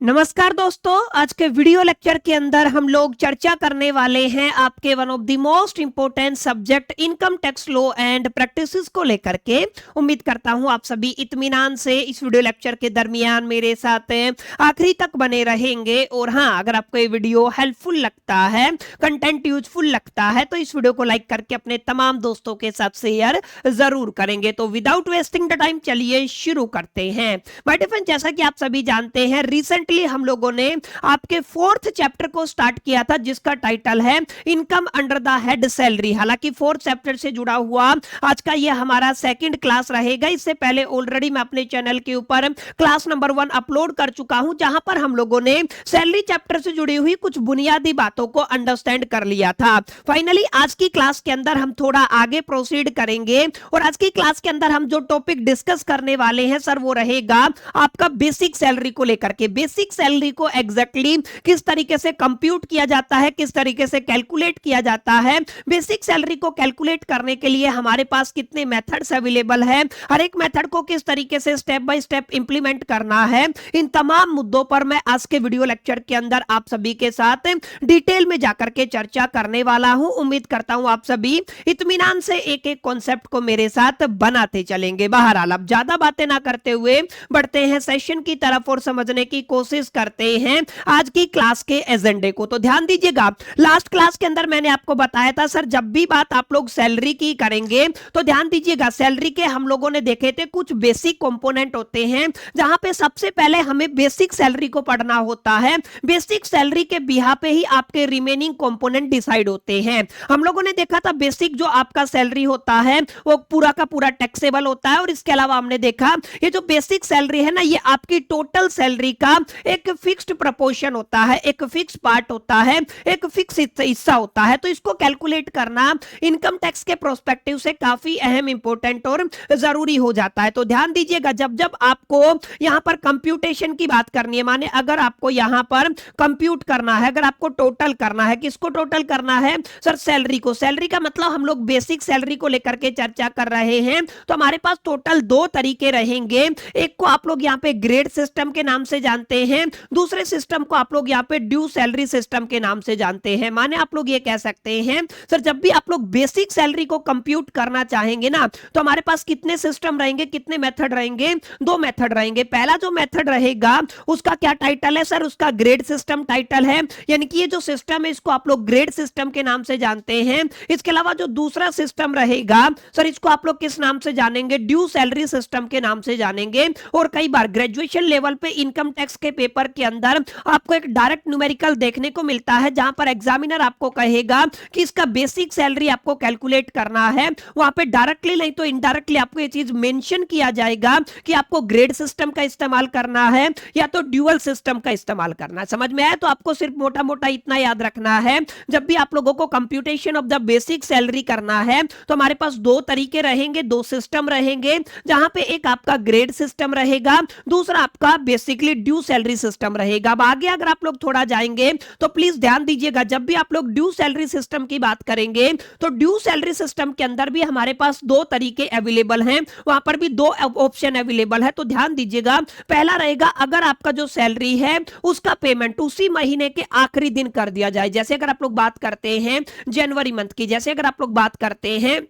नमस्कार दोस्तों, आज के वीडियो लेक्चर के अंदर हम लोग चर्चा करने वाले हैं आपके one of the most important subject income tax law and practices को लेकर के। उम्मीद करता हूं आप सभी इत्मीनान से इस वीडियो लेक्चर के दरमियान मेरे साथ आखिरी तक बने रहेंगे। और हाँ, अगर आपको ये वीडियो हेल्पफुल लगता है, कंटेंट यूजफुल लगता है, तो इस वीडियो को लाइक करके अपने तमाम दोस्तों के साथ शेयर जरूर करेंगे। तो विदाउट वेस्टिंग द टाइम चलिए शुरू करते हैं। माय डियर फ्रेंड, जैसा कि आप सभी जानते हैं, रिसेंटली हम लोगों ने आपके 4th चैप्टर को स्टार्ट किया था जिसका टाइटल है income under the head salary. हालांकि 4th चैप्टर से जुड़ा हुआ आज का ये हमारा 2nd क्लास रहेगा। इससे पहले ऑलरेडी मैं अपने चैनल के ऊपर क्लास नंबर 1 अपलोड कर चुका हूं, जहां पर हम लोगों ने सैलरी चैप्टर से जुड़ी हुई कुछ बुनियादी बातों को अंडरस्टैंड कर लिया था। फाइनली आज की क्लास के अंदर हम थोड़ा आगे प्रोसीड करेंगे और आज की क्लास के अंदर हम जो टॉपिक डिस्कस करने वाले हैं सर, वो रहेगा आपका बेसिक सैलरी को लेकर के। बेसिक सैलरी को एग्जैक्टली किस तरीके से कंप्यूट किया जाता है, किस तरीके से कैलकुलेट किया जाता है, बेसिक सैलरी को कैलकुलेट करने के लिए हमारे पास कितने मेथड्स अवेलेबल है, हर एक मेथड को किस तरीके से स्टेप बाय स्टेप इंप्लीमेंट करना है, इन तमाम मुद्दों पर मैं आज के वीडियो लेक्चर के अंदर आप सभी के साथ डिटेल में जाकर के चर्चा करने वाला हूं। उम्मीद करता हूं आप सभी इत्मीनान से एक एक कॉन्सेप्ट को मेरे साथ बनाते चलेंगे। बहरहाल अब ज्यादा बातें ना करते हुए बढ़ते हैं सेशन की तरफ और समझने की कोशिश करते हैं आज की क्लास के एजेंडे को। तो ध्यान दीजिएगा, लास्ट क्लास के अंदर मैंने आपको बताया था सर, जब भी बात आप लोग सैलरी की करेंगे तो ध्यान दीजिएगा, सैलरी के हम लोगों ने देखे थे कुछ बेसिक कंपोनेंट होते हैं, जहां पे सबसे पहले हमें बेसिक सैलरी को पढ़ना होता है। बेसिक सैलरी के बिहाफ पे ही आपके रिमेनिंग कंपोनेंट डिसाइड होते हैं। हम लोगों ने देखा था बेसिक जो आपका सैलरी होता है वो पूरा का पूरा टैक्सेबल होता है, और इसके अलावा हमने देखा ये जो बेसिक सैलरी है ना, ये आपकी टोटल सैलरी का एक फिक्स्ड प्रपोर्शन होता है, एक फिक्स पार्ट होता है, एक फिक्स हिस्सा होता है। तो इसको कैलकुलेट करना इनकम टैक्स के प्रोस्पेक्टिव से काफी अहम, इंपॉर्टेंट और जरूरी हो जाता है। तो ध्यान दीजिएगा, जब जब आपको यहां पर कंप्यूटेशन की बात करनी है, माने अगर आपको यहां पर कंप्यूट करना है, अगर आपको टोटल करना है, किसको टोटल करना है सर? सैलरी को। सैलरी का मतलब हम लोग बेसिक सैलरी को लेकर के चर्चा कर रहे हैं। तो हमारे पास टोटल 2 तरीके रहेंगे। एक को आप लोग यहां पे ग्रेड सिस्टम के नाम से जानते हैं, दूसरे सिस्टम को आप लोग यहां पे ड्यू सैलरी सिस्टम के नाम से जानते हैं। माने आप लोग ये कह सकते हैं सर, जब भी आप लोग बेसिक सैलरी को कंप्यूट करना चाहेंगे ना, तो हमारे पास कितने सिस्टम रहेंगे, कितने मेथड रहेंगे? 2 मेथड रहेंगे। पहला जो मेथड रहेगा उसका क्या टाइटल है सर? उसका ग्रेड सिस्टम टाइटल है, यानी कि ये जो सिस्टम है इसको आप लोग ग्रेड सिस्टम के नाम से जानते हैं। इसके अलावा जो दूसरा सिस्टम रहेगा सर, इसको आप लोग किस नाम से जानेंगे? ड्यू सैलरी सिस्टम के नाम से जानेंगे। और कई बार ग्रेजुएशन लेवल पे इनकम टैक्स के पेपर के अंदर आपको एक डायरेक्ट न्यूमेरिकल देखने को मिलता है, जहां पर एग्जामिनर आपको कहेगा कि इसका बेसिक सैलरी आपको कैलकुलेट करना है। वहां पे डायरेक्टली नहीं तो इनडायरेक्टली आपको ये चीज मेंशन किया जाएगा कि आपको ग्रेड सिस्टम का इस्तेमाल करना है या तो ड्यूअल सिस्टम का इस्तेमाल करना है। समझ में आया? तो आपको सिर्फ मोटा मोटा इतना याद रखना है, जब भी आप लोगों को computation of the basic salary करना है तो हमारे पास 2 तरीके रहेंगे, 2 सिस्टम रहेंगे, जहां पे एक आपका ग्रेड सिस्टम रहेगा, दूसरा आपका बेसिकली ड्यू सैलरी सिस्टम रहेगा। अब आगे अगर आप लोग थोड़ा जाएंगे तो प्लीज ध्यान दीजिएगा, जब भी आप लोग ड्यू सैलरी सिस्टम की बात करेंगे तो ड्यू सैलरी सिस्टम के अंदर भी हमारे पास 2 तरीके अवेलेबल हैं, वहां पर भी 2 ऑप्शन अवेलेबल है। तो ध्यान दीजिएगा, पहला रहेगा अगर आपका जो सैलरी है उसका पेमेंट उसी महीने के आखिरी दिन कर दिया जाए। जैसे अगर आप लोग बात करते हैं जनवरी मंथ की, जैसे अगर आप लोग बात करते हैं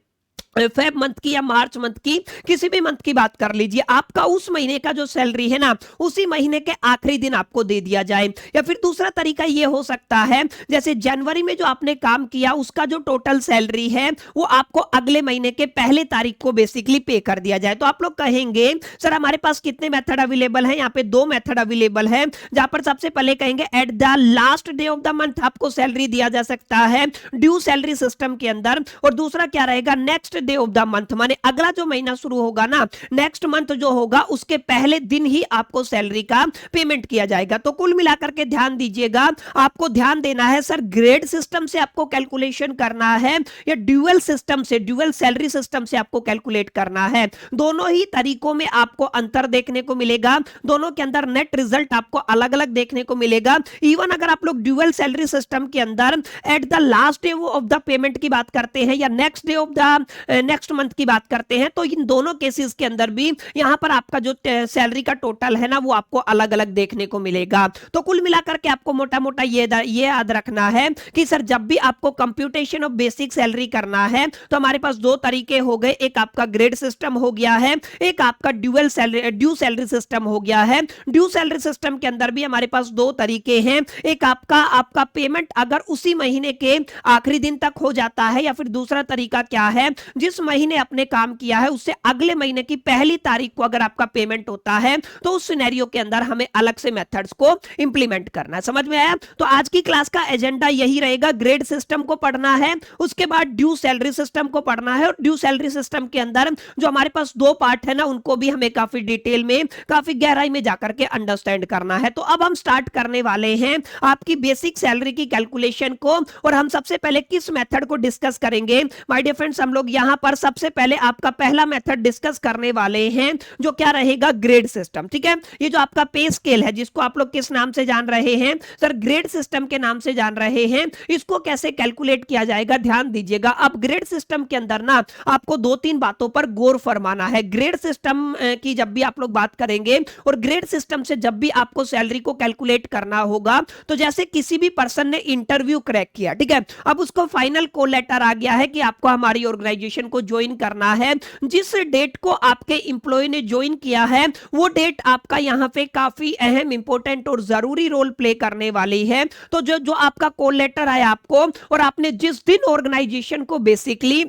फेब मंथ की या मार्च मंथ की, किसी भी मंथ की बात कर लीजिए, आपका उस महीने का जो सैलरी है ना उसी महीने के आखिरी दिन आपको दे दिया जाए। या फिर दूसरा तरीका ये हो सकता है, जैसे जनवरी में जो आपने काम किया उसका जो टोटल सैलरी है वो आपको अगले महीने के पहले तारीख को बेसिकली पे कर दिया जाए। तो आप लोग कहेंगे सर हमारे पास कितने मेथड अवेलेबल है? यहाँ पे 2 मेथड अवेलेबल है, जहां पर सबसे पहले कहेंगे at the last day of the month आपको सैलरी दिया जा सकता है ड्यू सैलरी सिस्टम के अंदर, और दूसरा क्या रहेगा? Next day of the month, माने अगला जो महीना शुरू होगा ना, नेक्स्ट मंथ जो होगा उसके पहले दिन ही आपको सैलरी का पेमेंट किया जाएगा। तो कुल मिलाकर के ध्यान दीजिएगा, आपको ध्यान देना है सर ग्रेड सिस्टम से आपको कैलकुलेशन करना है या ड्यूअल सिस्टम से, ड्यूअल सैलरी सिस्टम से आपको कैलकुलेट करना है। दोनों ही तरीकों में आपको अंतर देखने को मिलेगा, दोनों के अंदर नेट रिजल्ट आपको अलग अलग देखने को मिलेगा। इवन अगर आप लोग ड्यूअल सैलरी सिस्टम के अंदर at the last day of the payment की बात करते हैं या next day of the next month की बात करते हैं, तो इन दोनों केसेस के अंदर भी यहाँ पर आपका जो सैलरी का टोटल है ना वो आपको अलग अलग देखने को मिलेगा। तो कुल मिलाकर के आपको मोटा मोटा ये याद रखना है कि सर जब भी आपको कंप्यूटेशन ऑफ बेसिक सैलरी करना है तो हमारे पास दो तरीके हो गए, एक आपका ग्रेड सिस्टम हो गया है, एक आपका ड्यू सैलरी सिस्टम हो गया है। ड्यू सैलरी सिस्टम के अंदर भी हमारे पास दो तरीके हैं, एक आपका पेमेंट अगर उसी महीने के आखिरी दिन तक हो जाता है, या फिर दूसरा तरीका क्या है, जिस महीने आपने काम किया है उससे अगले महीने की पहली तारीख को अगर आपका पेमेंट होता है तो उस सिनेरियो के अंदर हमें अलग से मेथड्स को इंप्लीमेंट करना है। समझ में आया? तो आज की क्लास का एजेंडा यही रहेगा, ग्रेड सिस्टम को पढ़ना है, उसके बाद ड्यू सैलरी सिस्टम को पढ़ना है, और ड्यू सैलरी सिस्टम के अंदर जो हमारे पास दो पार्ट है ना उनको भी हमें काफी डिटेल में, काफी गहराई में जाकर के अंडरस्टैंड करना है। तो अब हम स्टार्ट करने वाले हैं आपकी बेसिक सैलरी की कैलकुलेशन को, और हम सबसे पहले किस मेथड को डिस्कस करेंगे माय डियर फ्रेंड्स? हम लोग यहां पर सबसे पहले आपका पहला मेथड डिस्कस करने वाले हैं जो क्या रहेगा, ग्रेड सिस्टम। ठीक है, ये जो आपका पे स्केल है जिसको आप लोग किस नाम से जान रहे हैं सर, ग्रेड सिस्टम के नाम से जान रहे हैं, इसको कैसे कैलकुलेट किया जाएगा ध्यान दीजिएगा। अब ग्रेड सिस्टम के अंदर ना आपको दो तीन बातों पर गौर फरमाना है। ग्रेड सिस्टम की जब भी आप लोग बात करेंगे और ग्रेड सिस्टम से जब भी आपको सैलरी को कैलकुलेट करना होगा, तो जैसे किसी भी पर्सन ने इंटरव्यू क्रैक किया, ठीक है, अब उसको फाइनल कॉल लेटर आ गया है कि आपको हमारी ऑर्गेनाइजेशन को ज्वाइन करना है, जिस डेट को आपके एम्प्लॉय ने ज्वाइन किया है वो डेट आपका यहाँ पे काफी अहम, इंपॉर्टेंट और जरूरी रोल प्ले करने वाली है। तो जो आपका कॉल लेटर आया आपको, और आपने जिस दिन ऑर्गेनाइजेशन को बेसिकली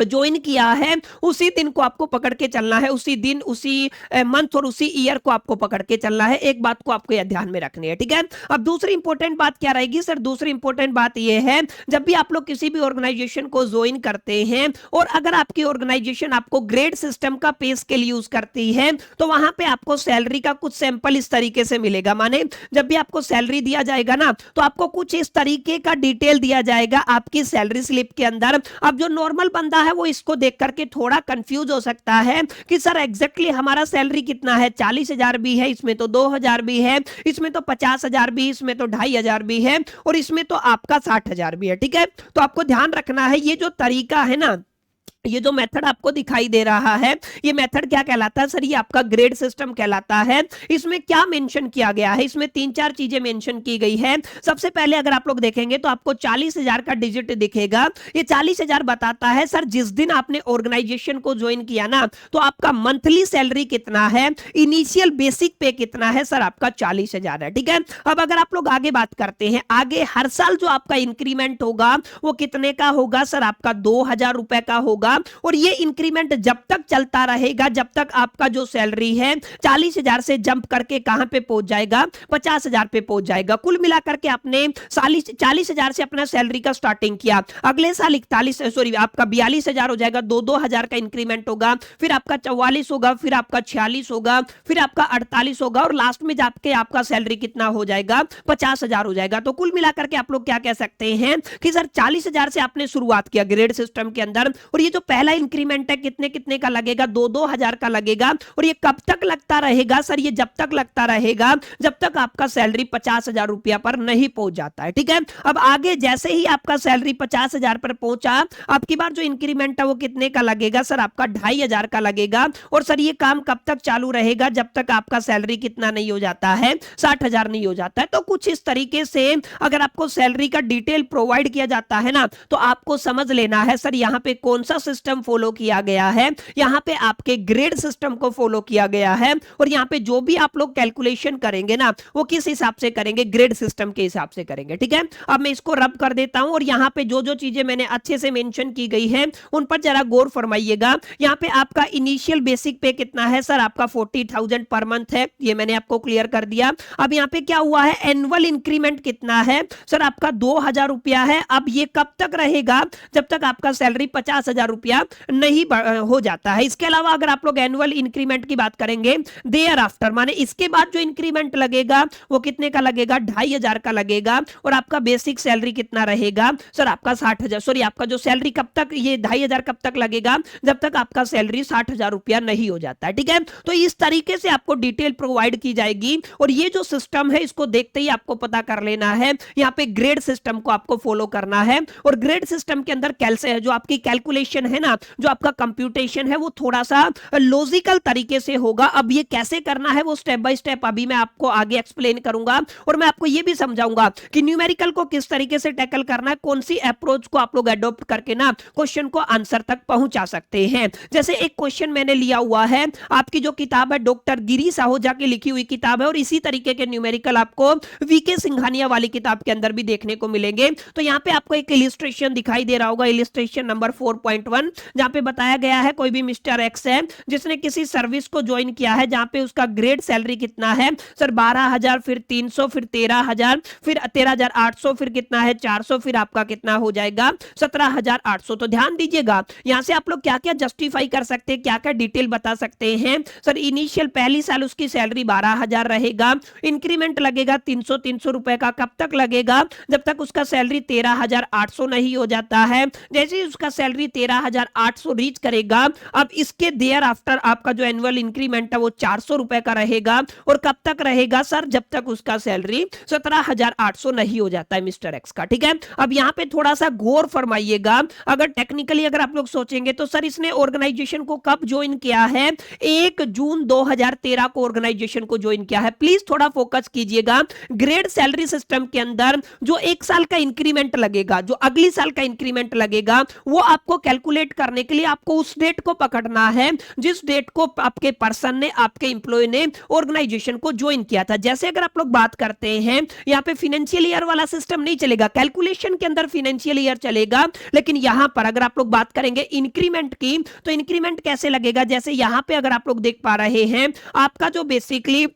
ज्वाइन किया है उसी दिन को आपको पकड़ के चलना है, उसी दिन, उसी मंथ और उसी ईयर को आपको पकड़ के चलना है। एक बात को आपको यह ध्यान में रखनी है, ठीक है। अब दूसरी इंपॉर्टेंट बात क्या रहेगी सर? दूसरी इंपॉर्टेंट बात यह है, जब भी आप लोग किसी भी ऑर्गेनाइजेशन को ज्वाइन करते हैं और अगर आपकी ऑर्गेनाइजेशन आपको ग्रेड सिस्टम का पे स्केल यूज करती है तो वहां पे आपको सैलरी का कुछ सैंपल इस तरीके से मिलेगा। माने जब भी आपको सैलरी दिया जाएगा ना तो आपको कुछ इस तरीके का डिटेल दिया जाएगा आपकी सैलरी स्लिप के अंदर। अब जो नॉर्मल बंदा है वो इसको देख करके थोड़ा कंफ्यूज हो सकता है कि सर एग्जैक्टली हमारा सैलरी कितना है, 40,000 भी है, इसमें तो 2,000 भी है, इसमें तो 50,000 भी, इसमें तो 2,500 भी है, और इसमें तो आपका 60,000 भी है। ठीक है, तो आपको ध्यान रखना है ये जो तरीका है ना, ये जो मेथड आपको दिखाई दे रहा है, ये मेथड क्या कहलाता है सर? ये आपका ग्रेड सिस्टम कहलाता है। इसमें क्या मेंशन किया गया है? इसमें तीन चार चीजें मेंशन की गई है। सबसे पहले अगर आप लोग देखेंगे तो आपको 40,000 का डिजिट दिखेगा। ये 40,000 बताता है सर जिस दिन आपने ऑर्गेनाइजेशन को ज्वाइन किया ना तो आपका मंथली सैलरी कितना है, इनिशियल बेसिक पे कितना है सर, आपका 40,000 है। ठीक है, अब अगर आप लोग आगे बात करते हैं, आगे हर साल जो आपका इंक्रीमेंट होगा वो कितने का होगा सर? आपका 2,000 रुपए का होगा, और ये इंक्रीमेंट जब तक चलता रहेगा जब तक आपका जो सैलरी है 40,000 से जंप करके कहां पे पहुंच जाएगा, 50,000 पे पहुंच जाएगा। कुल मिलाकर के आपने 40,000 से अपना सैलरी का स्टार्टिंग किया, अगले साल 42,000 हो जाएगा, 2,000 का इंक्रीमेंट होगा, फिर आपका 44 होगा, फिर आपका 46 होगा, फिर आपका 48 होगा, और लास्ट में जाके आपका सैलरी कितना हो जाएगा, 50,000 हो जाएगा। तो कुल मिलाकर के आप लोग क्या कह सकते हैं कि सर 40,000 से आपने शुरुआत किया ग्रेड सिस्टम के अंदर, और ये जो पहला इंक्रीमेंट है कितने कितने का लगेगा, 2,000 का लगेगा, और ये कब तक लगता रहेगा सर? ये जब तक लगता रहेगा जब तक आपका सैलरी 50,000 रुपया पर नहीं पहुंच जाता है। ठीक है, अब आगे जैसे ही आपका सैलरी 50,000 पर पहुंचा, आपकी बार जो इंक्रीमेंट है वो कितने का लगेगा सर? आपका 2,500 का लगेगा, और सर ये काम कब तक चालू रहेगा? जब तक आपका सैलरी कितना नहीं हो जाता है, 60,000 नहीं हो जाता है। तो कुछ इस तरीके से अगर आपको सैलरी का डिटेल प्रोवाइड किया जाता है ना तो आपको समझ लेना है सर यहाँ पे कौन सा सिस्टम फॉलो किया गया है। यहां पे आपके ग्रेड सिस्टम को फॉलो किया गया है, और यहां पे जो भी आप लोग कैलकुलेशन करेंगे ना वो किस हिसाब से करेंगे, ग्रेड सिस्टम के हिसाब से करेंगे। ठीक है, अब मैं इसको रब कर देता हूं, और यहां पे जो जो चीजें मैंने अच्छे से मेंशन की गई है उन पर जरा गौर फरमाइएगा। यहां पे आपका इनिशियल बेसिक पे कितना है सर? आपका 40,000 पर मंथ है, ये मैंने आपको क्लियर कर दिया। अब यहां पे क्या हुआ है, एनुअल इंक्रीमेंट कितना है सर? आपका 2,000 रुपया है। अब ये कब तक रहेगा? जब तक आपका सैलरी 50,000 रुपया नहीं हो जाता है। इसके अलावा अगर आप लोग एनुअल इंक्रीमेंट की बात करेंगे देयर आफ्टर, माने इसके बाद जो इंक्रीमेंट लगेगा वो कितने का लगेगा, 2,500 का लगेगा, और आपका बेसिक सैलरी कितना रहेगा सर? आपका 60,000, सॉरी आपका जो सैलरी कब तक, ये 2,500 कब तक लगेगा? जब तक आपका सैलरी 60,000 रुपया नहीं हो जाता है। ठीक है, तो इस तरीके से आपको डिटेल प्रोवाइड की जाएगी, और ये जो सिस्टम है इसको देखते ही आपको पता कर लेना है यहाँ पे ग्रेड सिस्टम को आपको फॉलो करना है। और ग्रेड सिस्टम के अंदर कैलसे है जो आपकी कैलकुलेशन है ना, जो आपका कंप्यूटेशन है वो थोड़ा सा लॉजिकल तरीके से होगा। अब ये कैसे करना है वो स्टेप बाय स्टेप अभी मैं आपको आगे एक्सप्लेन करूंगा, और मैं आपको ये भी समझाऊंगा कि न्यूमेरिकल को किस तरीके से टैकल करना है, कौन सी अप्रोच को आप लोग अडॉप्ट करके ना क्वेश्चन को आंसर तक पहुंचा सकते हैं। जैसे एक क्वेश्चन मैंने लिया हुआ है, आपकी जो किताब है डॉक्टर गिरी साहूजा की लिखी हुई किताब है, और इसी तरीके के न्यूमेरिकल आपको वीके सिंघानिया वाली किताब के अंदर भी देखने को मिलेंगे। तो यहाँ पे आपको एक इलिस्ट्रेशन दिखाई दे रहा होगा, इलिस्ट्रेशन नंबर 4.1, जहां पे बताया गया है कोई भी मिस्टर एक्स है जिसने किसी सर्विस को ज्वाइन किया है, जहां पे उसका ग्रेड सैलरी कितना है सर 12,000, फिर 300, फिर 13,000, फिर 13,800, फिर कितना है 400, फिर आपका कितना हो जाएगा 17,800। तो ध्यान दीजिएगा यहां से आप लोग क्या क्या जस्टिफाई कर सकते हैं, क्या क्या डिटेल बता सकते हैं। सर इनिशियल पहली साल उसकी सैलरी 12,000 रहेगा, इंक्रीमेंट लगेगा 300 रुपए का, कब तक लगेगा जब तक उसका सैलरी 13,800 नहीं हो जाता है। जैसे ही उसका सैलरी 13,800 रीच करेगा, अब इसके देयर आफ्टर आपका जो एनुअल इंक्रीमेंट है वो 400 रुपए का रहेगा, और कब तक रहेगा सर जब तक उसका सैलरी 17,800 नहीं हो जाता है मिस्टर एक्स का। ठीक है, अब यहां पे थोड़ा सा गौर फरमाइएगा, अगर टेक्निकली अगर आप लोग सोचेंगे तो सर इसने ऑर्गेनाइजेशन को कब ज्वाइन किया है, 1 जून 2013 को ऑर्गेनाइजेशन को ज्वाइन किया है। प्लीज थोड़ा फोकस कीजिएगा, ग्रेड सैलरी सिस्टम के अंदर जो एक साल का इंक्रीमेंट लगेगा, जो अगली साल का इंक्रीमेंट लगेगा, वो आपको कैलकुलेट करने के लिए आपको उस डेट को पकड़ना है जिस डेट को आपके पर्सन ने, आपके इंप्लॉय ने ऑर्गेनाइजेशन को ज्वाइन किया था। जैसे अगर आप लोग बात करते हैं यहां पे फाइनेंशियल ईयर वाला सिस्टम नहीं चलेगा, कैलकुलेशन के अंदर फाइनेंशियल ईयर चलेगा, लेकिन यहां पर अगर आप लोग बात करेंगे इंक्रीमेंट की, तो इंक्रीमेंट कैसे लगेगा, जैसे यहां पे अगर आप लोग देख पा रहे हैं आपका जो बेसिकली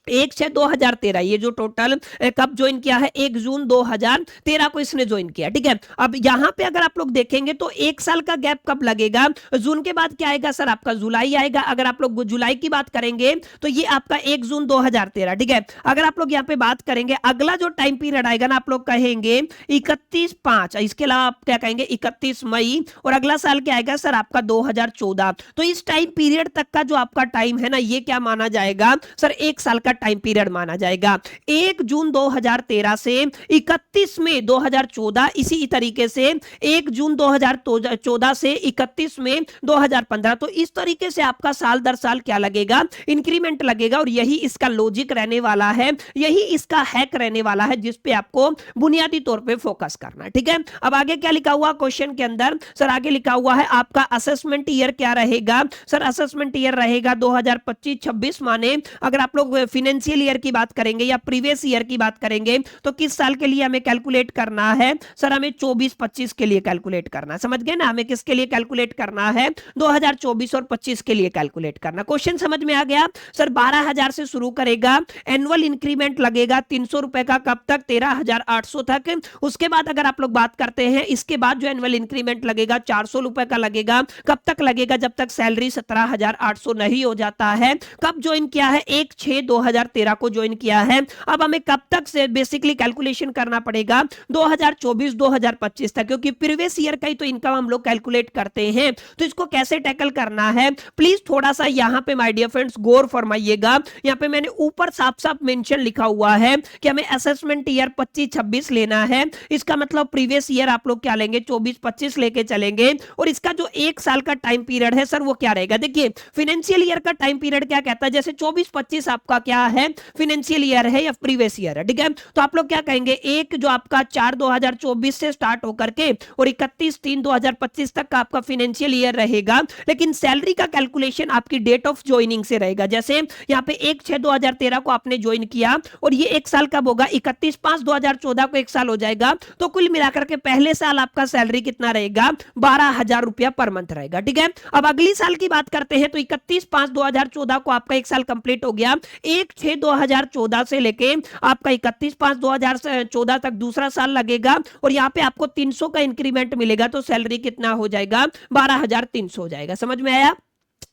1/6/2013 ये जो टोटल कब ज्वाइन किया है 1 जून 2013 को इसने ज्वाइन किया। ठीक है, अब यहां पे अगर आप लोग देखेंगे तो एक साल का गैप कब लगेगा, जून के बाद क्या आएगा सर आपका जुलाई आएगा। अगर आप लोग जुलाई की बात करेंगे तो ये आपका 1 जून 2013। ठीक है, अगर आप लोग यहां पे बात करेंगे अगला जो टाइम पीरियड आएगा ना आप लोग कहेंगे 31/5, इसके अलावा आप क्या कहेंगे 31 मई, और अगला साल क्या आएगा सर आपका 2014। तो इस टाइम पीरियड तक का जो आपका टाइम है ना ये क्या माना जाएगा सर एक साल का टाइम पीरियड माना जाएगा। 1 जून 2013 से 31 मई 2014, इसी तरीके से 1 जून 2014 से 31 मई 2015। तो इस तरीके से आपका साल दर साल क्या लगेगा इंक्रीमेंट लगेगा, और यही इसका लॉजिक रहने वाला है, यही इसका हैक रहने वाला है जिस पे आपको बुनियादी तौर पे फोकस करना है। ठीक है, अब आगे क्या लिखा हुआ क्वेश्चन के अंदर सर, आगे लिखा हुआ है आपका असेसमेंट ईयर क्या रहेगा सर, असेसमेंट ईयर रहेगा 2025-26, माने अगर आप लोग फाइनेंशियल ईयर की बात करेंगे या प्रीवियस ईयर की बात करेंगे तो किस साल के लिए हमें कैलकुलेट करना है सर, हमें 24-25 के लिए कैलकुलेट करना है। समझ गए ना, हमें किसके लिए कैलकुलेट करना है 2024 और 25 के लिए कैलकुलेट करना। क्वेश्चन समझ में आ गया सर, 12,000 से शुरू करेगा, एनुअल इंक्रीमेंट लगेगा 300 रुपए का, कब तक 13,800 तक। उसके बाद अगर आप लोग बात करते हैं इसके बाद जो एनुअल इंक्रीमेंट लगेगा 400 रुपए का लगेगा, कब तक लगेगा जब तक सैलरी 17,800 नहीं हो जाता है। कब ज्वाइन किया है 1/6/2013 को ज्वाइन किया है। अब हमें कब तक से बेसिकली कैलकुलेशन करना पड़ेगा 2024-2025 तक, क्योंकि प्रीवियस ईयर का ही तो इनकम हम लोग कैलकुलेट करते हैं। तो इसको कैसे टैकल करना है प्लीज थोड़ा सा यहां पे माय डियर फ्रेंड्स गौर फरमाइएगा। यहां पे मैंने ऊपर साफ साफ मेंशन लिखा हुआ है कि हमें असेसमेंट ईयर 25-26 लेना है, इसका मतलब प्रीवियस ईयर आप लोग क्या लेंगे 24-25 लेके चलेंगे, और इसका जो एक साल का टाइम पीरियड है सर वो क्या रहेगा। देखिए फाइनेंशियल ईयर का टाइम पीरियड क्या कहता है, जैसे 24-25 आपका क्या है फाइनेंशियल ईयर है या प्रीवियस ईयर है। ठीक है, तो आप लोग क्या कहेंगे एक जो आपका 4/2024 से स्टार्ट होकर के और 31/3/2025 तक का आपका फाइनेंशियल ईयर रहेगा, लेकिन सैलरी का कैलकुलेशन आपकी डेट ऑफ ज्वाइनिंग से रहेगा। जैसे यहाँ पे 1/6/2013 को आपने ज्वाइन किया और ये एक साल कब होगा 31/5/2014 को एक साल हो जाएगा, तो कुल मिलाकर के पहले साल आपका सैलरी कितना रहेगा 12,000 रुपया पर मंथ रहेगा। ठीक है, अब अगली साल की बात करते हैं तो 31/5/2014 को आपका एक साल कंप्लीट हो गया, 1/6/2014 से लेके आपका 31/5/2014 तक दूसरा साल लगेगा, और यहाँ पे आपको 300 का इंक्रीमेंट मिलेगा, तो सैलरी कितना हो जाएगा 12,300 हो जाएगा। समझ में आया।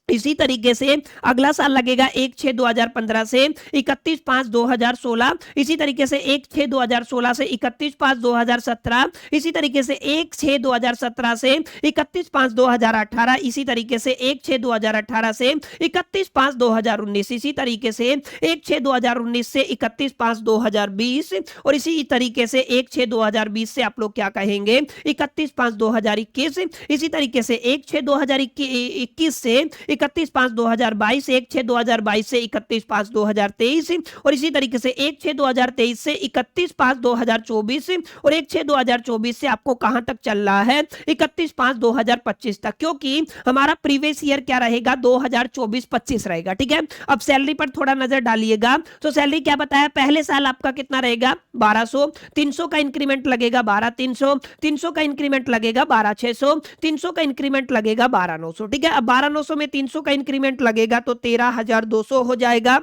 इसी तरीके से अगला साल लगेगा 1/6/2015 से 31/5/2016, इसी तरीके से 1/6/2016 से 31/5/2017, इसी तरीके से 1/6/2017 से 31/5/2018, इसी तरीके से 1/6/2018 से 31/5/2019, इसी तरीके से 1/6/2019 से 31/5/2020 और इसी तरीके से 1/6/2020 से आप लोग क्या कहेंगे 31/5/2021, इसी तरीके से 1/6/2021 से 31/5/2022, 1/6/2022 से 31/5/2023 और इसी तरीके से 1/6/2023 से 31/5/2024 और 1/6/2024 से आपको कहां तक चल रहा है 31/5/2025 तक, क्योंकि हमारा प्रीवियस ईयर क्या रहेगा 2024-25 रहेगा। ठीक है, अब सैलरी पर थोड़ा नजर डालिएगा। तो सैलरी क्या बताया, पहले साल आपका कितना रहेगा 1200, 300 का इंक्रीमेंट लगेगा 12,300, 300 का इंक्रीमेंट लगेगा 12,600, 300 का इंक्रीमेंट लगेगा 12,900। ठीक है, अब 12,900 में 300 का इंक्रीमेंट लगेगा तो 13,200 हो जाएगा।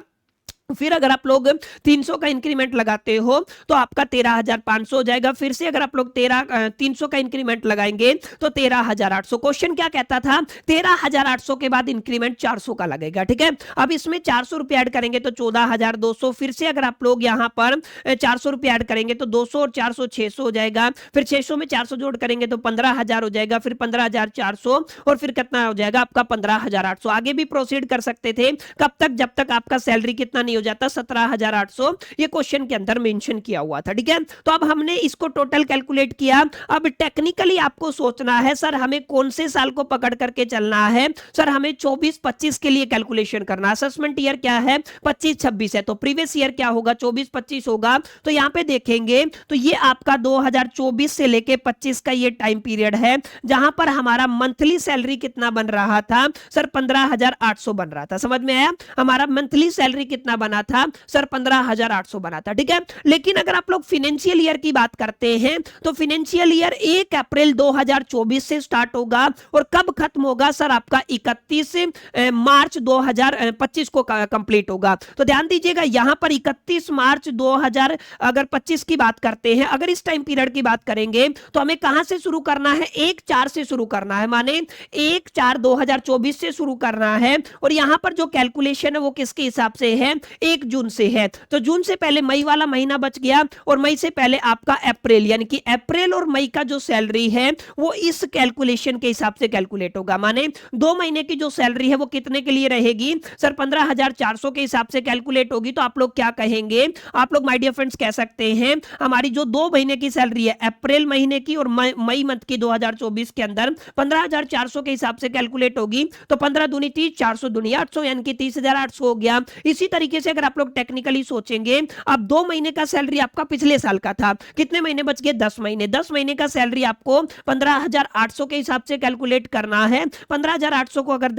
फिर अगर आप लोग 300 का इंक्रीमेंट लगाते हो तो आपका 13,500 हो जाएगा। फिर से अगर आप लोग 300 का इंक्रीमेंट लगाएंगे तो 13,800। क्वेश्चन क्या कहता था 13,800 के बाद इंक्रीमेंट 400 का लगेगा। ठीक है, अब इसमें 400 रुपए ऐड करेंगे तो 14,200। फिर से अगर आप लोग यहाँ पर 400 रुपए ऐड करेंगे तो 200 और 400 600 हो जाएगा। फिर 600 में 400 जोड़ करेंगे तो 15,000 हो जाएगा। फिर 15,400 और फिर कितना हो जाएगा आपका 15,800। आगे भी प्रोसीड कर सकते थे, कब तक, जब तक आपका सैलरी कितना नहीं हो जाता 17,800। ये क्वेश्चन के अंदर मेंशन किया हुआ था। ठीक है, तो अब हमने इसको टोटल कैलकुलेट किया। अब टेक्निकली आपको सोचना है सर हमें कौन से साल को पकड़ करके चलना है, सर हमें 24-25 के लिए कैलकुलेशन करना। असेसमेंट ईयर क्या है 25-26 है, तो प्रीवियस ईयर क्या होगा 24-25 होगा। तो यहां पे देखेंगे तो ये आपका 2024 से लेके 25 का ये टाइम पीरियड है जहां पर हमारा मंथली सैलरी कितना बन रहा था सर 15,800 बन रहा था। समझ में आया, हमारा मंथली सैलरी कितना बना था सर 15,800 बना था। ठीक है, लेकिन अगर आप लोग फाइनेंशियल ईयर की बात करते हैं तो फाइनेंशियल ईयर 1 अप्रैल 2024 से स्टार्ट होगा और कब खत्म होगा सर आपका 31 मार्च 2025 को कंप्लीट होगा। तो ध्यान दीजिएगा यहां पर 31 मार्च 2025 की बात करते हैं। अगर इस टाइम पीरियड की बात करेंगे तो हमें कहां से शुरू करना है 1/4 से शुरू करना है, माने 1/4/2024 से शुरू करना है। और यहां पर जो कैलकुलेशन है वो किसके हिसाब से है 1 जून से है। तो जून से पहले मई वाला महीना बच गया और मई से पहले आपका अप्रैल, यानी कि अप्रैल और मई का जो सैलरी है वो इस कैलकुलेशन के हिसाब से कैलकुलेट होगा। माने 2 महीने की जो सैलरी है वो कितने के लिए रहेगी सर 15,400 के हिसाब से कैलकुलेट होगी। तो आप लोग क्या कहेंगे, आप लोग माय डियर फ्रेंड्स कह सकते हैं हमारी जो 2 महीने की सैलरी है अप्रैल महीने की और मई मंथ की 2024 के अंदर 15,400 के हिसाब से कैलकुलेट होगी। तो 15 दूनी 30, 400 दूनी 800, यानी कि 30,800 हो गया। इसी तरीके से अगर आप लोग टेक्निकली सोचेंगे अब 2 महीने का सैलरी आपका पिछले साल का था, कितने महीने बच गए 10 महीने। 10 महीने का सैलरी आपको 15,800 के हिसाब से कैलकुलेट करना है। 15,800 को अगर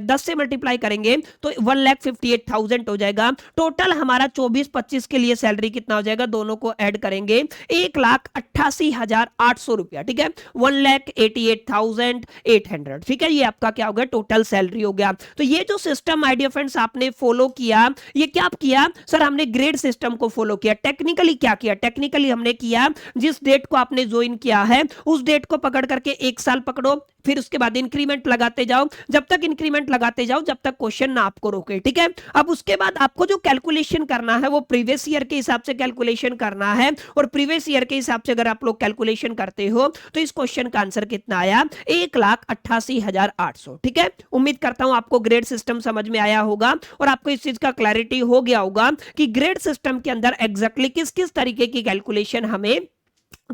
10 से मल्टीप्लाई करेंगे तो 1,58,000 हो जाएगा। टोटल हमारा 24-25 के लिए सैलरी कितना हो जाएगा, दोनों को ऐड करेंगे 1,88,800 रुपया। ठीक है, 1,88,800। ठीक है, ये आपका क्या हो गया टोटल सैलरी हो गया। तो ये जो सिस्टम माय डियर फ्रेंड्स आपने फॉलो किया, ये क्या किया सर हमने ग्रेड सिस्टम को फॉलो किया। टेक्निकली क्या किया, टेक्निकली हमने किया जिस डेट को आपने ज्वाइन किया है उस डेट को पकड़ करके 1 साल पकड़ो, फिर उसके बाद इंक्रीमेंट लगाते जाओ, जब तक इंक्रीमेंट लगाते जाओ जब तक क्वेश्चन ना आपको रोके। ठीक है, अब उसके बाद आपको जो कैलकुलेशन करना है वो प्रीवियस ईयर के हिसाब से कैलकुलेशन करना है। और प्रीवियस ईयर के हिसाब से अगर आप लोग कैलकुलेशन करते हो तो इस क्वेश्चन का आंसर कितना आया 1,88,800। ठीक है, उम्मीद करता हूं आपको ग्रेड सिस्टम समझ में आया होगा और आपको इस चीज का क्लैरिटी हो गया होगा कि ग्रेड सिस्टम के अंदर एग्जैक्टली किस किस तरीके की कैलकुलेशन हमें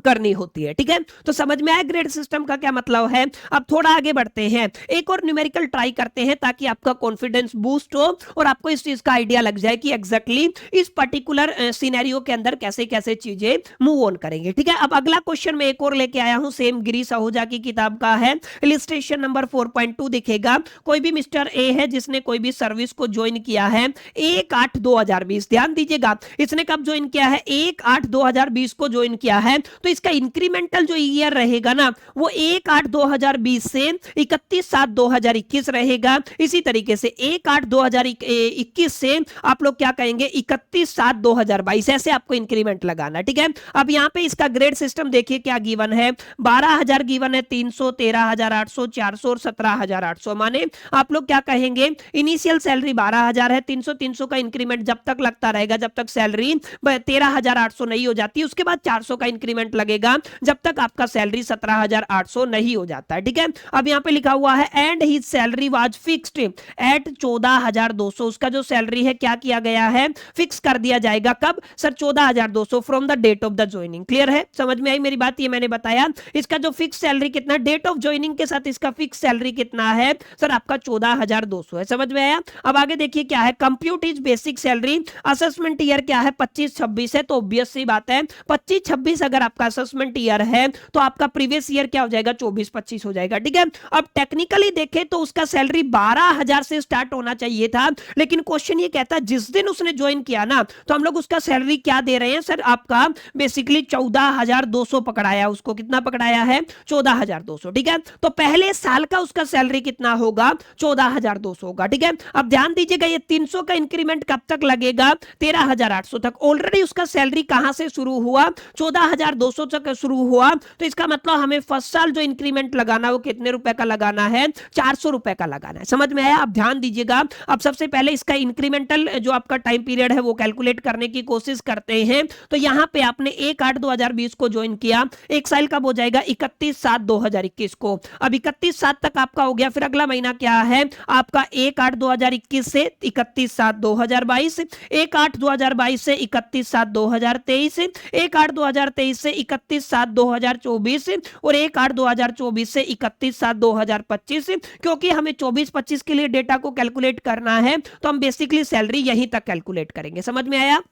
करनी होती है। ठीक है, तो समझ में आया ग्रेड सिस्टम का क्या मतलब है। अब थोड़ा आगे बढ़ते हैं, एक और न्यूमेरिकल ट्राई करते हैं ताकि आपका कॉन्फिडेंस बूस्ट हो और आपको इस चीज का आइडिया लग जाए कि एग्जैक्टली इस पर्टिकुलर सिनेरियो के अंदर कैसे कैसे चीजें मूव ऑन करेंगे। ठीक है, अब अगला क्वेश्चन मैं एक और लेके आया हूं, सेम गिरीश आहूजा की किताब का है। इलिस्ट्रेशन नंबर 4.2 दिखेगा। कोई भी मिस्टर ए है जिसने कोई भी सर्विस को ज्वाइन किया है 1/8/2020। ध्यान दीजिएगा इसने कब ज्वाइन किया है 1/8/2020 को ज्वाइन किया है। तो इसका इंक्रीमेंटल जो ईयर रहेगा ना वो 1/8/2020 से 31/7/2021 रहेगा। इसी तरीके से 1/8/2021 से आप लोग क्या कहेंगे 31/7/2022, ऐसे आपको इंक्रीमेंट लगाना। ठीक है, अब यहाँ पे इसका ग्रेड सिस्टम देखिए क्या गिवन है, 12,000 गिवन है, 300, 13,800, 400 और 17,800। माने आप लोग क्या कहेंगे इनिशियल सैलरी 12,000 है, 300 300 का इंक्रीमेंट जब तक लगता रहेगा जब तक सैलरी 13,800 नहीं हो जाती, उसके बाद 400 का इंक्रीमेंट लगेगा जब तक आपका सैलरी 17,800 नहीं हो जाता है। ठीक है, अब यहाँ पे लिखा हुआ है and his salary was fixed at 14,200। उसका जो सैलरी है क्या किया गया है, फिक्स कर दिया जाएगा। कब sir 14,200 from the date of the joining. Clear है, समझ में आई मेरी बात, ये मैंने बताया। इसका जो फिक्स सैलरी कितना, डेट ऑफ ज्वाइनिंग के साथ इसका फिक्स सैलरी कितना है सर आपका 14,200 है। समझ में आया। अब आगे देखिए क्या है, compute is basic salary. Assessment year क्या है 25-26 है, तो ऑब्वियस सी बात है 25-26 अगर आपका असेसमेंट ईयर है तो आपका प्रीवियस ईयर क्या हो जाएगा 24-25 हो जाएगा। ठीक है, अब टेक्निकली देखें तो उसका सैलरी 12,000 से स्टार्ट होना चाहिए था, लेकिन क्वेश्चन ये कहता है जिस दिन उसने ज्वाइन किया ना तो हम लोग उसका सैलरी क्या दे रहे हैं सर आपका बेसिकली 14,200 पकड़ाया, उसको कितना पकड़ाया है 14,200। ठीक है, तो पहले साल का उसका सैलरी कितना होगा 14,200 होगा। ठीक है, अब ध्यान दीजिएगा ये 300 का इंक्रीमेंट कब तक लगेगा 13,800 तक। ऑलरेडी उसका सैलरी कहां से शुरू हुआ 14,200 तक शुरू हुआ, तो इसका मतलब हमें फर्स्ट साल जो इंक्रीमेंट लगाना वो कितने रुपए का लगाना है 400 रुपए का लगाना है। समझ में आया। अब ध्यान दीजिएगा, अब सबसे पहले इसका इंक्रीमेंटल जो आपका टाइम पीरियड है वो कैलकुलेट करने की कोशिश करते हैं। तो यहां पे आपने 1/8/2020 को ज्वाइन किया, एक साल कब हो जाएगा 31/7/2021 को। अब 31/7 तक आपका हो गया, फिर अगला महीना क्या है आपका 1/8/2021 से 31/7/2022, 1/8/2022 से 31/7/2023, 1/8/2023 से 31/7/2024 और 1/8/2024 से 31/7/2025। क्योंकि हमें 24-25 के लिए डेटा को कैलकुलेट करना है तो हम बेसिकली सैलरी यहीं तक कैलकुलेट करेंगे। समझ में आया।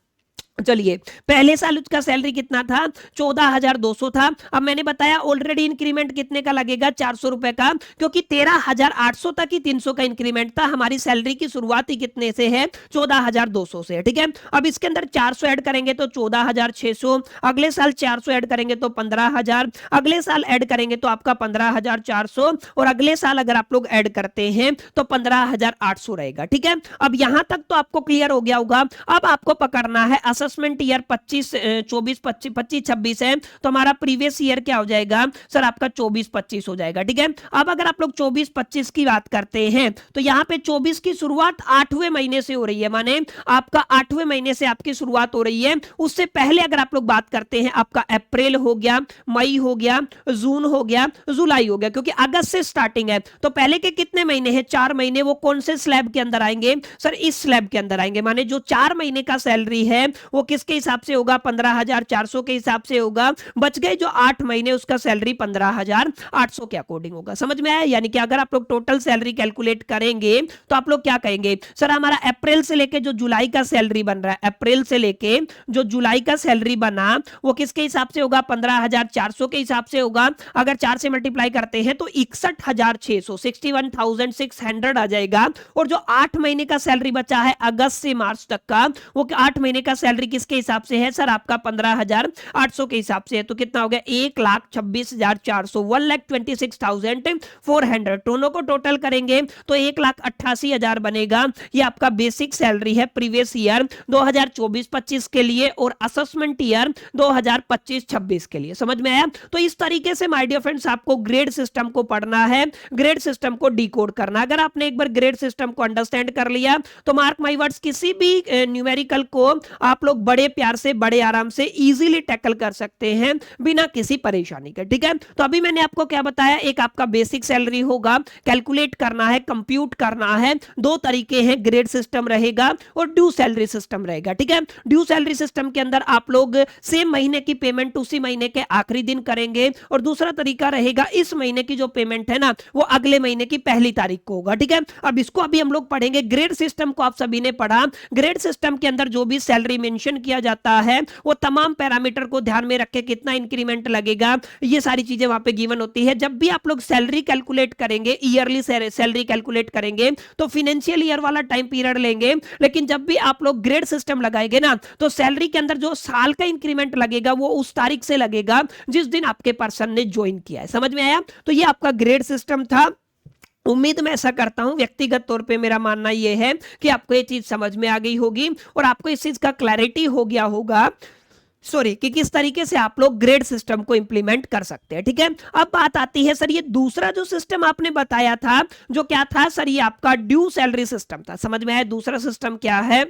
चलिए, पहले साल उसका सैलरी कितना था 14,200 था। अब मैंने बताया ऑलरेडी इंक्रीमेंट कितने का लगेगा 400 रुपए का, क्योंकि 13,800 तक ही 300 का इंक्रीमेंट था। हमारी सैलरी की शुरुआत ही कितने से है 14,200 से। ठीक है, अब इसके अंदर 400 ऐड करेंगे तो 14,600, अगले साल 400 ऐड करेंगे तो 15,000, अगले साल ऐड करेंगे तो आपका 15,400 और अगले साल अगर आप लोग ऐड करते हैं तो 15,800 रहेगा। ठीक है, अब यहां तक तो आपको क्लियर हो गया होगा। अब आपको पकड़ना है असेसमेंट ईयर 25-26 है, तो हमारा प्रीवियस ईयर क्या हो जाएगा सर आपका 24-25 हो जाएगा। ठीक है, अब अगर आप लोग 24-25 की बात करते हैं तो यहां पे 24 की शुरुआत 8वें महीने से हो रही है, माने आपका 8वें महीने से आपकी शुरुआत हो रही है। उससे पहले अगर आप लोग बात करते हैं आपका अप्रैल हो गया, मई हो गया, जून हो गया, जुलाई हो गया, क्योंकि अगस्त से स्टार्टिंग है। तो पहले के कितने महीने हैं 4 महीने, वो कौन से स्लैब के अंदर आएंगे सर इस स्लैब के अंदर आएंगे। माने जो 4 महीने का सैलरी है वो किसके हिसाब से होगा 15,400 के हिसाब से होगा। बच गए जो 8 महीने उसका सैलरी 15,800 के अकॉर्डिंग होगा। समझ में आया। यानी कि अगर आप लोग टोटल सैलरी कैलकुलेट करेंगे तो आप लोग क्या कहेंगे सर हमारा अप्रैल से लेके जो जुलाई का सैलरी बन रहा है, अप्रैल से लेके जो जुलाई का सैलरी बना वो किसके हिसाब से होगा 15,400 के हिसाब से होगा। अगर 4 से मल्टीप्लाई करते हैं तो 61,600 61,600 आ जाएगा। और जो 8 महीने का सैलरी बचा है अगस्त से मार्च तक का, वो 8 महीने का सैलरी किसके हिसाब से है सर आपका 15,800 के हिसाब से है। तो कितना हो गया 1,26,400 1,26,400। दोनों को टोटल करेंगे तो 1,88,000 बनेगा। ये आपका बेसिक सैलरी है प्रीवियस ईयर 2024-25 के लिए और असेसमेंट ईयर 2025-26 के लिए। समझ में आया। तो इस तरीके से माय डियर फ्रेंड्स आपको ग्रेड सिस्टम को पढ़ना है, ग्रेड सिस्टम को डिकोड करना। अगर आपने एक बार ग्रेड सिस्टम को अंडरस्टैंड कर लिया तो मार्क माय वर्ड्स किसी भी न्यूमेरिकल को आप लोग बड़े प्यार से बड़े आराम से इजीली टैकल कर सकते हैं बिना किसी परेशानी के। ठीक है, तो अभी मैंने आपको क्या बताया, एक आपका बेसिक सैलरी होगा, कैलकुलेट करना है, कंप्यूट करना है। 2 तरीके हैं, ग्रेड सिस्टम रहेगा और ड्यू सैलरी सिस्टम रहेगा। ठीक है, ड्यू सैलरी सिस्टम के अंदर आप लोग सेम महीने की पेमेंट उसी महीने के आखिरी दिन करेंगे और दूसरा तरीका रहेगा इस महीने की जो पेमेंट है ना वो अगले महीने की पहली तारीख को होगा। ठीक है, अब इसको अभी हम लोग पढ़ेंगे। ग्रेड सिस्टम को आप सभी ने पढ़ा। ग्रेड सिस्टम के अंदर जो भी सैलरी मेंशन मेंशन किया जाता है वो तमाम पैरामीटर को ध्यान में रख के कितना इंक्रीमेंट लगेगा, ये सारी चीजें वहां पे गिवन होती है। जब भी आप लोग सैलरी कैलकुलेट करेंगे, ईयरली सैलरी कैलकुलेट करेंगे तो फाइनेंशियल ईयर वाला टाइम पीरियड लेंगे, लेकिन जब भी आप लोग ग्रेड सिस्टम लगाएंगे ना तो सैलरी के अंदर जो साल का इंक्रीमेंट लगेगा वो उस तारीख से लगेगा जिस दिन आपके पर्सन ने ज्वाइन किया है। समझ में आया? तो ये आपका ग्रेड सिस्टम था। उम्मीद मैं ऐसा करता हूं, व्यक्तिगत तौर पे मेरा मानना यह है कि आपको ये चीज समझ में आ गई होगी और आपको इस चीज का क्लैरिटी हो गया होगा कि किस तरीके से आप लोग ग्रेड सिस्टम को इंप्लीमेंट कर सकते हैं। ठीक है, अब बात आती है सर ये दूसरा जो सिस्टम आपने बताया था जो क्या था सर, ये आपका ड्यू सैलरी सिस्टम था। समझ में आया? दूसरा सिस्टम क्या है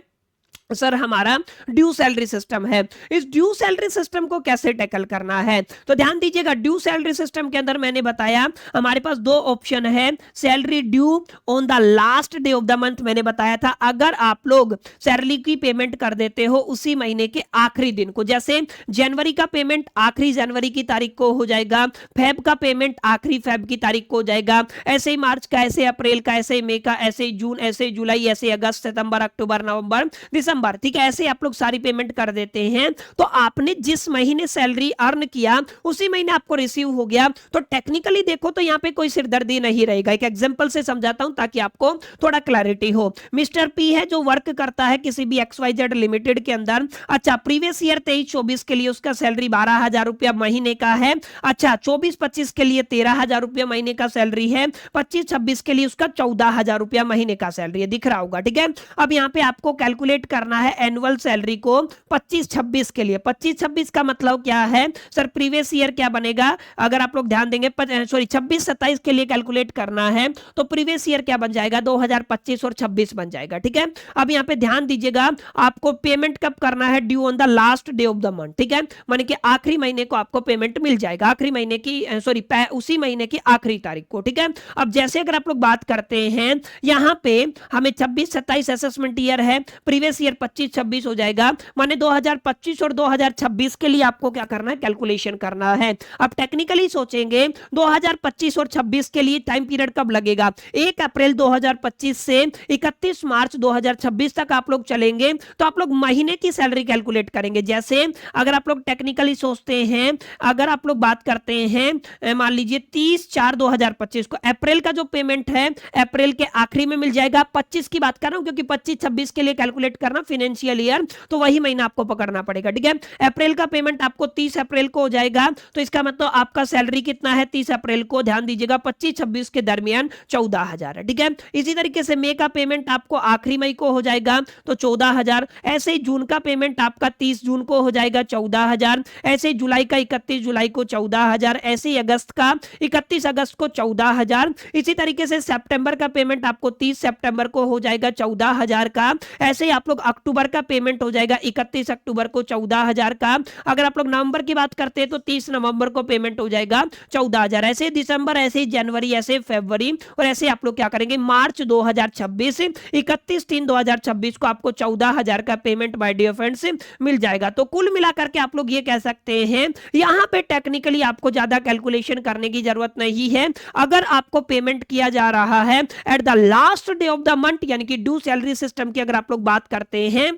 सर? हमारा ड्यू सैलरी सिस्टम है। इस ड्यू सैलरी सिस्टम को कैसे टैकल करना है तो ध्यान दीजिएगा। ड्यू सैलरी सिस्टम के अंदर मैंने बताया हमारे पास दो ऑप्शन है, salary due on the last day of the month. मैंने बताया था अगर आप लोग सैलरी की पेमेंट कर देते हो उसी महीने के आखिरी दिन को, जैसे जनवरी का पेमेंट आखिरी जनवरी की तारीख को हो जाएगा, फेब का पेमेंट आखिरी फेब की तारीख को हो जाएगा, ऐसे ही मार्च का, ऐसे अप्रैल का, ऐसे मई का, ऐसे जून, ऐसे जुलाई, ऐसे अगस्त, सितंबर, अक्टूबर, नवंबर, दिसंबर। ठीक है, ऐसे आप लोग सारी पेमेंट कर देते हैं तो आपने जिस महीने सैलरी अर्न किया उसी महीने आपको रिसीव हो गया। तो टेक्निकली देखो तो यहां पे कोई सिरदर्दी नहीं रहेगा। एक एग्जांपल से समझाता हूं ताकि आपको थोड़ा क्लैरिटी हो। मिस्टर पी है जो वर्क करता है किसी भी XYZ लिमिटेड के अंदर। अच्छा, प्रीवियस ईयर 23-24 के लिए उसका सैलरी 12,000 रुपया महीने का है। अच्छा, 24-25 के लिए 13,000 रुपया महीने का सैलरी है। 25-26 के लिए उसका 14,000 रुपया महीने का सैलरी है, दिख रहा होगा। ठीक है, अब यहां पे आपको कैलकुलेट करना है एनुअल सैलरी को 25-26 के लिए। 25-26 का मतलब क्या है सर? प्रीवियस ईयर क्या बनेगा अगर आप लोग ध्यान देंगे, 26-27 के लिए कैलकुलेट करना है तो प्रीवियस ईयर क्या बन जाएगा? 2025 और 26 बन जाएगा। ठीक है, अब यहां पे ध्यान दीजिएगा आपको पेमेंट कब करना है? Due on the last day of the month. ठीक है, माने कि आखिरी महीने को आपको पेमेंट मिल जाएगा, आखिरी महीने की उसी महीने की आखिरी तारीख को। ठीक है, अब जैसे अगर आप लोग बात करते हैं यहां पे हमें 26-27 असेसमेंट ईयर है, प्रीवियस ईयर 25-26 हो जाएगा, माने 2025 और 2026 के लिए आपको क्या करना है? कैलकुलेशन करना है। अब टेक्निकली सोचेंगे 2025 और 26 के लिए टाइम पीरियड कब लगेगा? 1 अप्रैल 2025 से 31 मार्च 2026 तक आप लोग चलेंगे तो आप लोग महीने की सैलरी कैलकुलेट करेंगे। जैसे अगर आप लोग टेक्निकली सोचते हैं, अगर आप लोग बात करते हैं मान लीजिए 30/4/2025 को अप्रैल का जो पेमेंट है अप्रैल के आखिरी में मिल जाएगा। 25 की बात कर रहा हूं क्योंकि 25-26 के लिए कैलकुलेट करना फाइनेंशियल ईयर तो वही महीना आपको पकड़ना पड़ेगा। ठीक है, अप्रैल का पेमेंट आपको 30 अप्रैल को हो जाएगा तो इसका मतलब आपका सैलरी कितना है? 30 अप्रैल को, ध्यान दीजिएगा 25-26 के दरमियान 14,000 है। ठीक है, इसी तरीके से मई का पेमेंट आपको आखिरी मई को हो जाएगा तो 14,000। ऐसे ही जून का पेमेंट आपका 30 जून को हो जाएगा 14,000। ऐसे ही जुलाई का 31 जुलाई को 14,000। ऐसे ही अगस्त का 31 अगस्त को 14,000। इसी तरीके से सितंबर का पेमेंट आपको 30 सितंबर को हो जाएगा 14,000 का। ऐसे ही आप लोग अक्टूबर का पेमेंट हो जाएगा 31 अक्टूबर को 14,000 का। अगर आप लोग नवंबर की बात करते हैं तो 30 नवंबर को पेमेंट हो जाएगा 14,000। ऐसे दिसंबर, ऐसे जनवरी, ऐसे फरवरी और ऐसे आप लोग क्या करेंगे? मार्च 2026 31/3/2026 को आपको 14,000 का पेमेंट बाय डियर फ्रेंड्स मिल जाएगा। तो कुल मिलाकर के आप लोग ये कह सकते हैं यहां पे टेक्निकली आपको ज्यादा कैलकुलेशन करने की जरूरत नहीं है। अगर आपको पेमेंट किया जा रहा है at the last day of the month यानी कि ड्यू सैलरी सिस्टम की अगर आप लोग बात करते हैं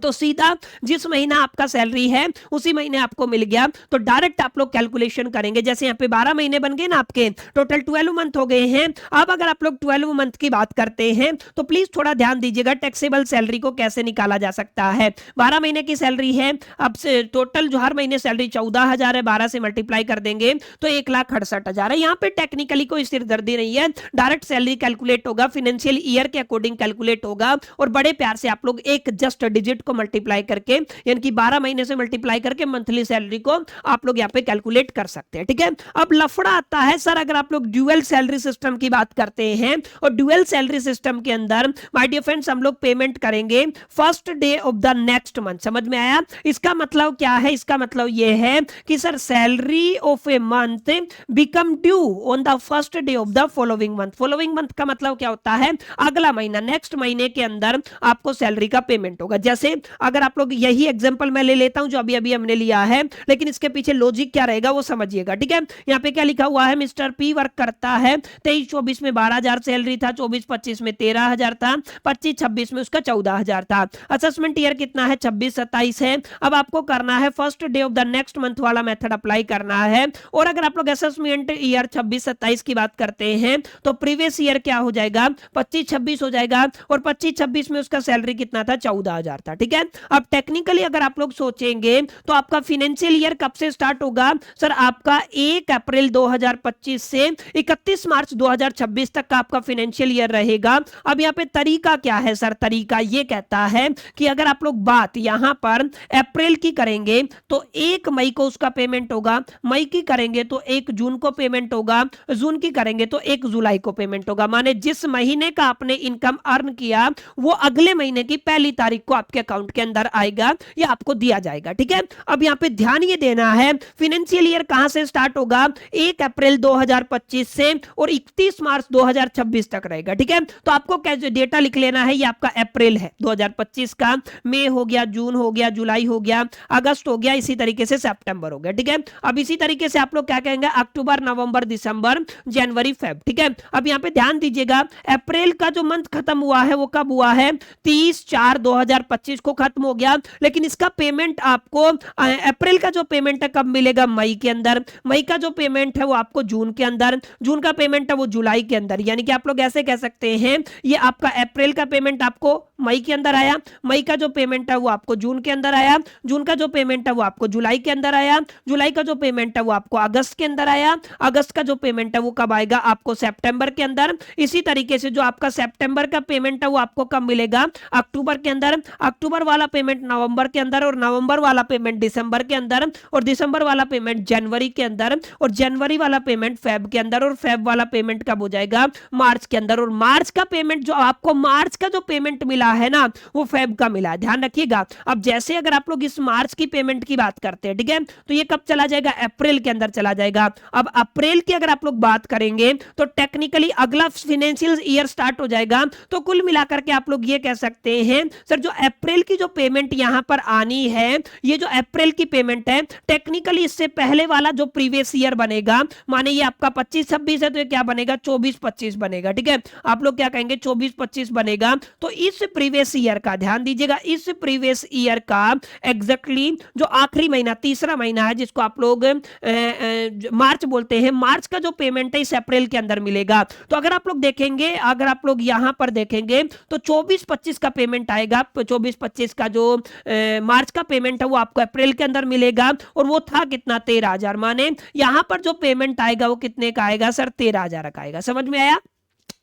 तो सीधा जिस महीना आपका सैलरी है उसी महीने आपको मिल गया तो डायरेक्ट आप लोग कैलकुलेशन करेंगे। जैसे यहाँ पे 12 महीने बन गए ना आपके, टोटल 12 मंथ हो गए हैं। अब अगर आप लोग 12 मंथ की बात करते हैं तो प्लीज थोड़ा ध्यान दीजिएगा टैक्सेबल सैलरी को कैसे निकाला जा सकता है। 12 महीने की सैलरी है, अब से टोटल जो हर महीने सैलरी 14,000 है, 12 से मल्टीप्लाई कर देंगे तो 1,68,000 है। यहाँ पे टेक्निकली कोई सिरदर्दी नहीं है, डायरेक्ट सैलरी कैलकुलेट होगा, फाइनेंशियल ईयर के अकॉर्डिंग कैलकुलेट होगा और बड़े प्यार से आप लोग एक जस्ट डिजिट को मल्टीप्लाई करके यानी कि 12 महीने से मल्टीप्लाई करके मंथली सैलरी को आप लोग यहां पे कैलकुलेट कर सकते हैं। ठीक है, अब लफड़ा आता है सर अगर आप लोग ड्यूअल सैलरी सिस्टम की बात करते हैं और ड्यूअल सैलरी सिस्टम के अंदर माय डियर फ्रेंड्स हम लोग पेमेंट करेंगे first day of the next month. समझ में आया? इसका मतलब क्या है? इसका मतलब यह है कि sir salary of a month become due on the first day of the following month. Following month का मतलब क्या होता है? अगला महीना, नेक्स्ट महीने के अंदर आपको सैलरी का पेमेंट होगा। जैसे अगर आप लोग यही एग्जांपल मैं ले लेता हूं जो अभी अभी हमने लिया है, लेकिन इसके पीछे लॉजिक क्या रहेगा वो समझिएगा, ठीक है। यहाँ पे क्या लिखा हुआ है, मिस्टर पी वर्क करता है, 23-24 में 12,000 सैलरी था, 24-25 में 13,000 था, 25-26 में उसका 14,000 था। असेसमेंट ईयर कितना है, 26-27 है। अब आपको करना है first day of the next month वाला मेथड अप्लाई करना है। और अगर आप लोग असेसमेंट ईयर 26-27 की बात करते हैं तो प्रीवियस ईयर क्या हो जाएगा, 25-26 हो जाएगा, और 25-26 में उसका सैलरी कितना था, 14,000 था, ठीक है। अब टेक्निकली अगर आप लोग सोचेंगे तो आपका फाइनेंशियल ईयर कब से स्टार्ट होगा, सर आपका 1 अप्रैल 2025 से 31 मार्च 2026 तक का आपका फाइनेंशियल ईयर रहेगा। अब यहाँ पे तरीका क्या है सर, तरीका ये कहता है कि अगर आप लोग बात यहां पर अप्रैल की करेंगे तो 1 मई को उसका पेमेंट होगा, मई की करेंगे तो 1 जून को पेमेंट होगा, जून की करेंगे तो 1 जुलाई को पेमेंट होगा। माने जिस महीने का आपने इनकम अर्न किया वो अगले महीने की पहली तारीख को आपके अकाउंट के अंदर आएगा या आपको दिया जाएगा, ठीक है। अब यहाँ पे ध्यान ये देना है, फाइनेंशियल ईयर कहां से स्टार्ट होगा, 1 अप्रैल 2025 से और 31 मार्च 2026 तक रहेगा, ठीक है। तो आपको क्या डेटा लिख लेना है, ये आपका अप्रैल है 2025 का, मई हो गया, जून हो गया, जुलाई हो गया, अगस्त हो गया, इसी तरीके से सितंबर हो गया, ठीक है। अब इसी तरीके से आप लोग क्या कहेंगे, अक्टूबर, नवंबर, दिसंबर, जनवरी, फेब, ठीक है। अब यहाँ पे ध्यान दीजिएगा, अप्रैल का जो मंथ खत्म हुआ है वो कब हुआ है, 30/4/2025 को खत्म हो गया, लेकिन इसका पेमेंट आपको अप्रैल का जो पेमेंट है कब मिलेगा, मई के अंदर, मई का जो पेमेंट है वो आपको जून के अंदर, जून का पेमेंट है वो जुलाई के अंदर। यानी कि आप लोग ऐसे कह सकते हैं ये आपका अप्रैल का पेमेंट आपको मई के अंदर आया, मई का जो पेमेंट है वो आपको जून के अंदर आया, जून का जो पेमेंट है वो आपको जुलाई के अंदर आया, जुलाई का जो पेमेंट है वो आपको अगस्त के अंदर आया, अगस्त का जो पेमेंट है वो कब आएगा, आपको सितंबर के अंदर। इसी तरीके से जो आपका सितंबर का पेमेंट है वो आपको कब मिलेगा, अक्टूबर के अंदर, अक्टूबर वाला पेमेंट नवंबर के अंदर, और नवंबर वाला पेमेंट दिसंबर के अंदर, और दिसंबर वाला पेमेंट जनवरी के अंदर, और जनवरी वाला पेमेंट फेब के अंदर, और फेब वाला पेमेंट कब हो जाएगा, मार्च के अंदर। और मार्च का पेमेंट जो आपको मार्च का जो पेमेंट मिला है ना वो फेब का मिला है, ध्यान रखिएगा। अब जैसे अगर आप लोग इस मार्च की पेमेंट की बात करते हैं, ठीक है, तो ये कब चला जाएगा, अप्रैल के अंदर चला जाएगा। अब अप्रैल की अगर आप लोग बात करेंगे तो टेक्निकली अगला फाइनेंशियल ईयर स्टार्ट हो जाएगा। तो कुल मिलाकर के आप लोग ये कह सकते हैं सर जो अप्रैल की जो पेमेंट यहां पर आनी है, ये जो अप्रैल की पेमेंट है टेक्निकली इससे पहले वाला जो प्रीवियस ईयर बनेगा, माने ये आपका 25-26 है तो ये क्या बनेगा, 24-25 बनेगा, ठीक है। आप लोग क्या कहेंगे, 24-25 बनेगा। तो इस प्रीवियस ईयर का ध्यान दीजिएगा, इस प्रीवियस ईयर का एग्जैक्टली जो आखिरी महीना, तीसरा महीना है जिसको आप लोग मार्च बोलते हैं, मार्च का जो पेमेंट है इस अप्रैल के अंदर मिलेगा। तो अगर आप लोग देखेंगे, अगर आप लोग यहां पर देखेंगे तो 24-25 का पेमेंट आएगा, 24-25 का जो मार्च का पेमेंट है वो आपको अप्रैल के अंदर मिलेगा, और वो था कितना, 13,000। माने यहां पर जो पेमेंट आएगा वो कितने का आएगा सर, 13,000 का आएगा। समझ में आया।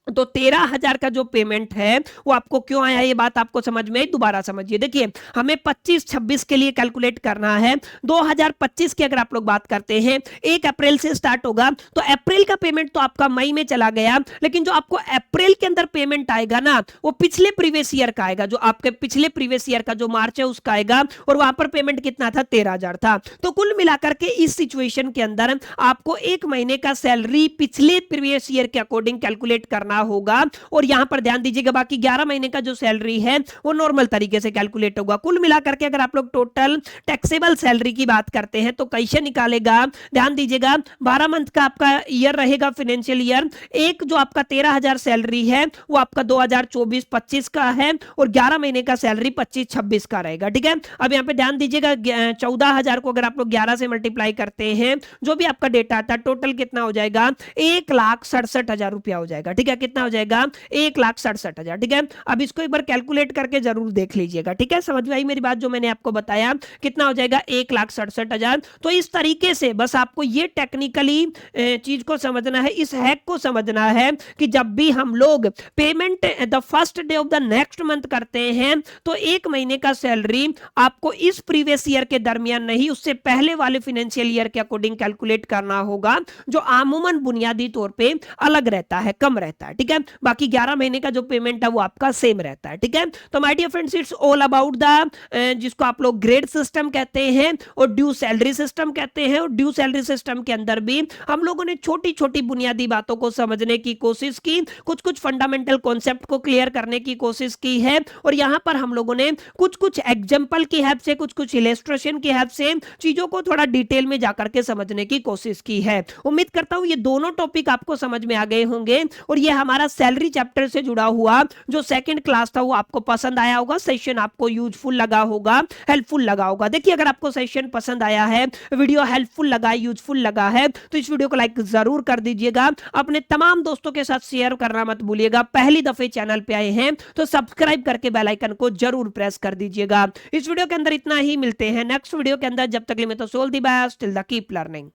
तो 13,000 का जो पेमेंट है वो आपको क्यों आया, ये बात आपको समझ में आई, दोबारा समझिए। देखिए हमें 25-26 के लिए कैलकुलेट करना है। 2025 की अगर आप लोग बात करते हैं 1 अप्रैल से स्टार्ट होगा, तो अप्रैल का पेमेंट तो आपका मई में चला गया, लेकिन जो आपको अप्रैल के अंदर पेमेंट आएगा ना वो पिछले प्रीवियस ईयर का आएगा, जो आपके पिछले प्रीवियस ईयर का जो मार्च है उसका आएगा, और वहां पर पेमेंट कितना था, 13,000 था। तो कुल मिलाकर के इस सिचुएशन के अंदर आपको 1 महीने का सैलरी पिछले प्रीवियस ईयर के अकॉर्डिंग कैलकुलेट करना होगा। और यहां पर ध्यान दीजिएगा बाकी 11 महीने का जो सैलरी है वो नॉर्मल तरीके से कैलकुलेट होगा। कुल मिलाकर के अगर आप लोग टोटल टैक्सेबल सैलरी की बात करते हैं तो कैसे निकालेगा, ध्यान दीजिएगा। 12 मंथ का आपका ईयर रहेगा फाइनेंशियल ईयर, एक जो आपका 13,000 सैलरी है वो आपका 2024-25 का है, और 11 महीने का सैलरी 25-26 का रहेगा, ठीक है। अब यहां पे ध्यान दीजिएगा 14,000 को अगर आप लोग 11 से मल्टीप्लाई करते हैं, जो भी आपका डेटा आता है टोटल कितना हो जाएगा, 1,67,000 रुपया हो जाएगा, ठीक है। कितना हो जाएगा, 1,67,000, ठीक है। अब इसको एक बार कैलकुलेट करके जरूर देख लीजिएगा, ठीक है। समझ में आई मेरी बात, जो मैंने आपको बताया, कितना हो जाएगा, 1,67,000। तो इस तरीके से बस आपको ये टेक्निकली चीज को समझना है, इस हैक को समझना है कि जब भी हम लोग payment the first day of the next month करते हैं तो 1 महीने का सैलरी आपको इस प्रीवियस ईयर के दरमियान नहीं, उससे पहले वाले फाइनेंशियल ईयर के अकॉर्डिंग कैलकुलेट करना होगा, जो आमूमन बुनियादी तौर पे अलग रहता है, कम रहता है। है, ठीक है। बाकी 11 महीने का जो पेमेंट है वो आपका सेम रहता है, ठीक है। तो my dear friends, it's all about the जिसको आप लोग ग्रेड सिस्टम कहते हैं और ड्यू सैलरी सिस्टम कहते हैं। और ड्यू सैलरी सिस्टम के अंदर भी हम लोगों ने छोटी छोटी बुनियादी बातों को समझने की कोशिश की, कुछ कुछ फंडामेंटल कॉन्सेप्ट को क्लियर करने की कोशिश की है। और यहां पर हम लोगों ने कुछ कुछ एग्जाम्पल की हेल्प से, कुछ कुछ इलेस्ट्रेशन की हेल्प से चीजों को थोड़ा डिटेल में जाकर के समझने की कोशिश की है। उम्मीद करता हूं ये दोनों टॉपिक आपको समझ में आ गए होंगे और ये हमारा सैलरी चैप्टर से जुड़ा हुआ जो सेकंड क्लास था वो आपको पसंद आया होगा, सेशन आपको यूजफुल लगा होगा, हेल्पफुल लगा होगा। देखिए, अगर आपको सेशन पसंद आया है, वीडियो हेल्पफुल लगा, यूजफुल लगा है, तो इस वीडियो को लाइक जरूर कर दीजिएगा। अपने तमाम दोस्तों के साथ शेयर करना मत भूलिएगा। पहली दफे चैनल पे आए हैं तो सब्सक्राइब करके बेल आइकन को जरूर प्रेस कर दीजिएगा। इस वीडियो के अंदर इतना ही, मिलते हैं नेक्स्ट वीडियो के अंदर। जब तक के लिए मैं तो so all the best, till the keep learning.